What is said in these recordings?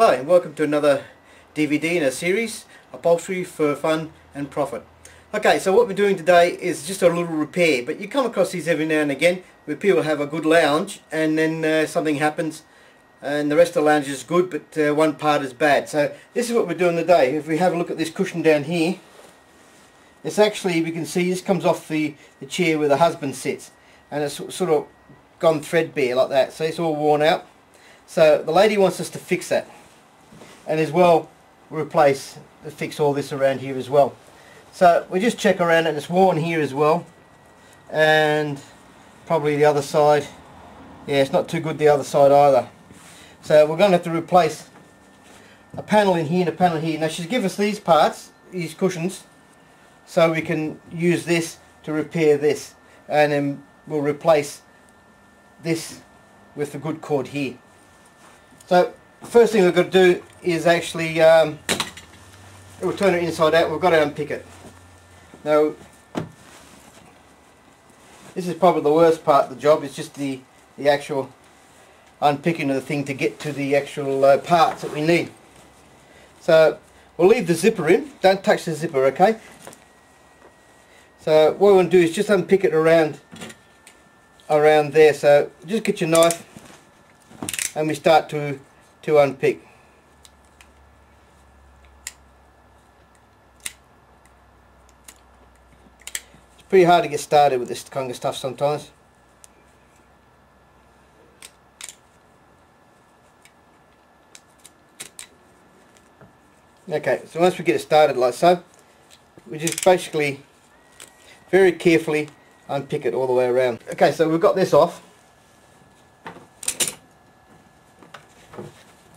Hi and welcome to another DVD in a series, Upholstery for Fun and Profit. Okay, so what we're doing today is just a little repair, but you come across these every now and again where people have a good lounge and then something happens and the rest of the lounge is good but one part is bad. So this is what we're doing today. If we have a look at this cushion down here, it's actually, we can see this comes off the chair where the husband sits, and it's sort of gone threadbare like that, so it's all worn out. So the lady wants us to fix that, and as well fix all this around here as well. So we just check around it, and it's worn here as well, and probably the other side. Yeah, it's not too good the other side either. So we're going to have to replace a panel in here and a panel here. Now she's given us these parts, these cushions, so we can use this to repair this, and then we'll replace this with the good cord here. So first thing we've got to do is actually we'll turn it inside out. We've got to unpick it. Now this is probably the worst part of the job. It's just the actual unpicking of the thing to get to the actual parts that we need. So we'll leave the zipper in. Don't touch the zipper, okay? So what we want to do is just unpick it around there. So just get your knife and we start to unpick. It's pretty hard to get started with this kind of stuff sometimes. Okay, so once we get it started like so, we just basically very carefully unpick it all the way around. Okay, so we've got this off,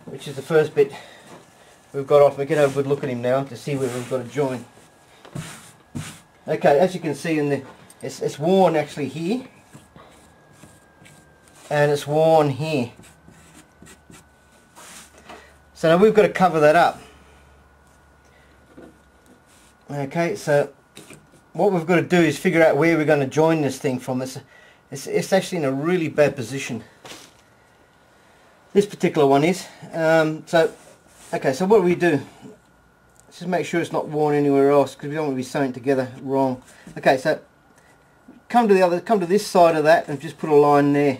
which is the first bit we've got off. We can have a good look at him now to see where we've got a join. Okay, as you can see it's worn actually here, and it's worn here. So now we've got to cover that up. Okay, so what we've got to do is figure out where we're going to join this thing from. It's actually in a really bad position. This particular one is. Okay, so what do we do? Let's just make sure it's not worn anywhere else, because we don't want to be sewing it together wrong. Okay, so come to this side of that and just put a line there.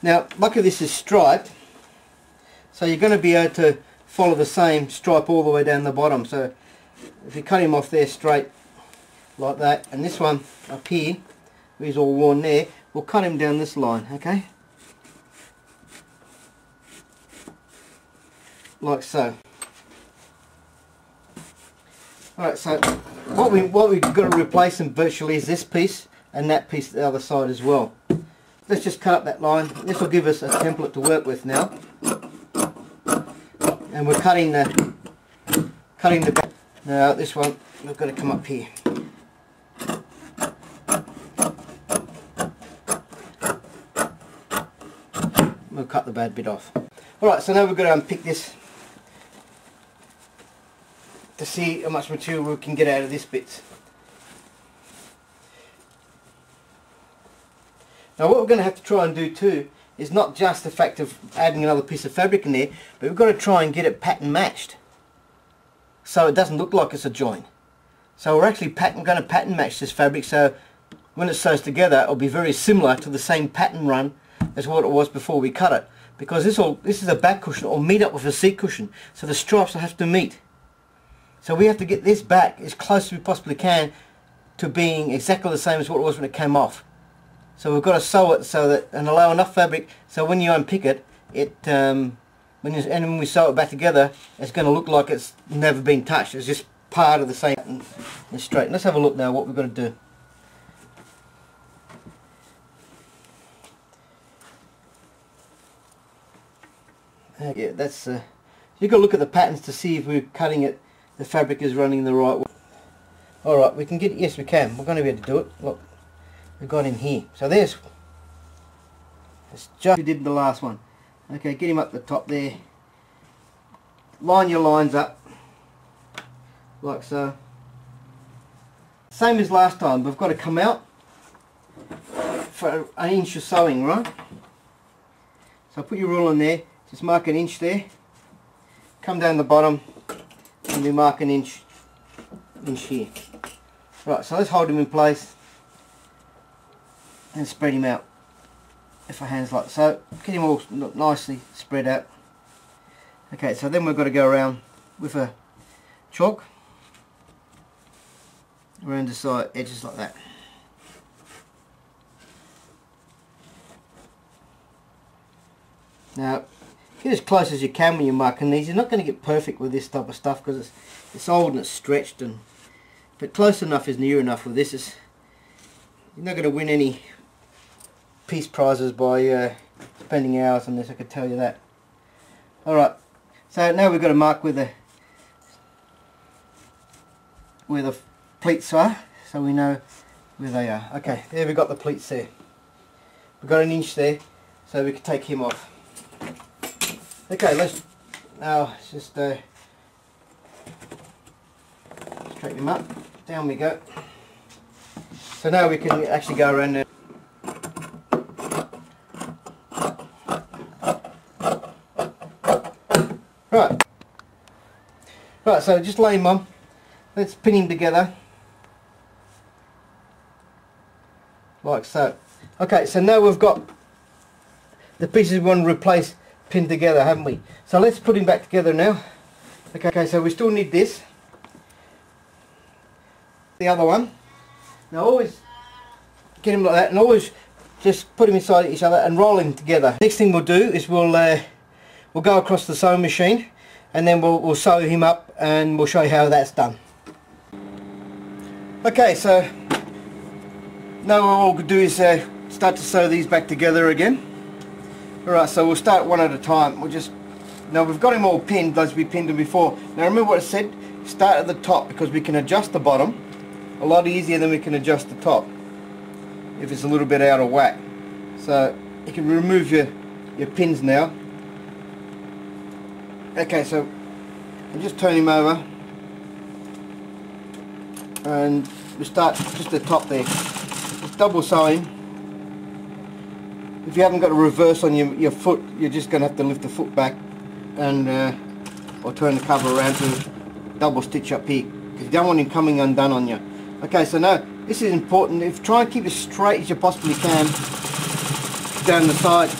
Now, luckily this is striped, so you're going to be able to follow the same stripe all the way down the bottom. So if you cut him off there straight like that, and this one up here, where he's all worn there, we'll cut him down this line, okay? Like so. Alright, so what we've got to replace them virtually is this piece and that piece the other side as well. Let's just cut up that line. This will give us a template to work with now. And we're cutting the back. Now this one, we've got to come up here. We'll cut the bad bit off. Alright, so now we've got to unpick this to see how much material we can get out of this bit. Now what we're going to have to try and do too is not just the fact of adding another piece of fabric in there, but we've got to try and get it pattern matched, so it doesn't look like it's a join. So we're actually going to pattern match this fabric, so when it sews together it'll be very similar to the same pattern run as what it was before we cut it, because this is a back cushion. It'll meet up with a seat cushion, so the stripes will have to meet. So we have to get this back as close as we possibly can to being exactly the same as what it was when it came off. So we've got to sew it so that, and allow enough fabric so when you unpick it, when we sew it back together, it's going to look like it's never been touched. It's just part of the same pattern and straight. Let's have a look now what we've got to do. Yeah, that's you've got to look at the patterns to see if we're cutting it, the fabric is running the right way. Alright, we can get it. Yes, we can. We're going to be able to do it. Look, we've got him here. So it's just we did the last one. Okay, get him up the top there. Line your lines up like so. Same as last time, we've got to come out for an inch of sewing, right? So put your rule in there, just mark an inch there, come down the bottom and we mark an inch here. Right, so let's hold him in place and spread him out with our hands like so. Get him all nicely spread out. Okay, so then we've got to go around with a chalk around the side edges like that. Now get as close as you can when you're marking these. You're not going to get perfect with this type of stuff because it's old and it's stretched, but close enough is near enough with this. You're not going to win any peace prizes by spending hours on this, I can tell you that. Alright, so now we've got to mark where the pleats are, so we know where they are. Okay, there we've got the pleats there. We've got an inch there, so we can take him off. Okay, let's just straighten him up. Down we go. So now we can actually go around there. Right, so just lay him on. Let's pin him together. Like so. Okay, so now we've got the pieces we want to replace pinned together, haven't we? So let's put him back together now. Okay, so we still need this. The other one. Now always get him like that and always just put him inside each other and roll him together. Next thing we'll do is we'll go across the sewing machine and then we'll sew him up and we'll show you how that's done. Okay, so now all we'll do is start to sew these back together again. Alright, so we'll start one at a time. Now we've got him all pinned as we pinned them before. Now remember what I said, start at the top because we can adjust the bottom a lot easier than we can adjust the top if it's a little bit out of whack. So you can remove your pins now. Okay, so I'll just turn him over and we start just at the top there. Just double sew him. If you haven't got a reverse on your foot, you're just going to have to lift the foot back and or turn the cover around to double stitch up here because you don't want him coming undone on you. Okay, so now this is important. Try and keep as straight as you possibly can down the side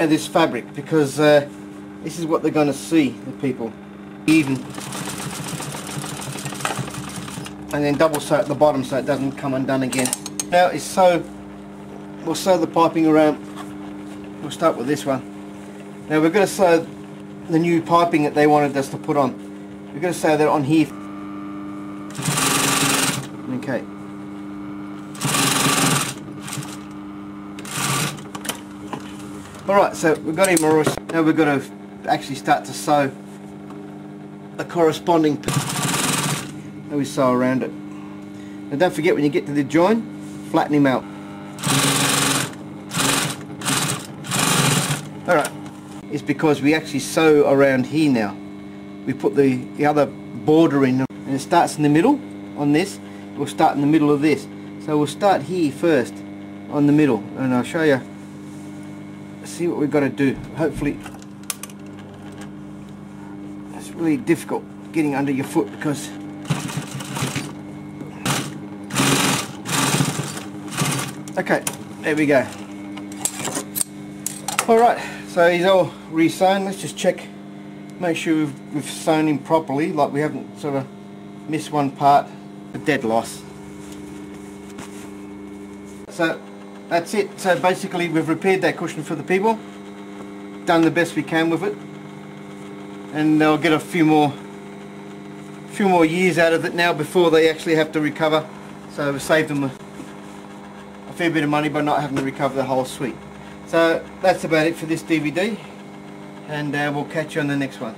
of this fabric because this is what they're going to see, the people. Even. And then double sew at the bottom so it doesn't come undone again. Now we'll sew the piping around. We'll start with this one. Now we're going to sew the new piping that they wanted us to put on. We're going to sew that on here. Okay. Alright, so we've got him already. Now we're going to actually start to sew the corresponding that we sew around it. And don't forget when you get to the join, flatten him out. Alright, it's because we actually sew around here now. We put the other border in and it starts in the middle on this. We'll start in the middle of this. So we'll start here first on the middle and I'll show you. See what we've got to do. Hopefully it's really difficult getting under your foot because okay, there we go. Alright, so he's all re-sewn. Let's just check, make sure we've sewn him properly, like we haven't sort of missed one part. A dead loss. So that's it. So basically we've repaired that cushion for the people, done the best we can with it, and they'll get a few more years out of it now before they actually have to recover. So we've saved them a fair bit of money by not having to recover the whole suite. So that's about it for this DVD, and we'll catch you on the next one.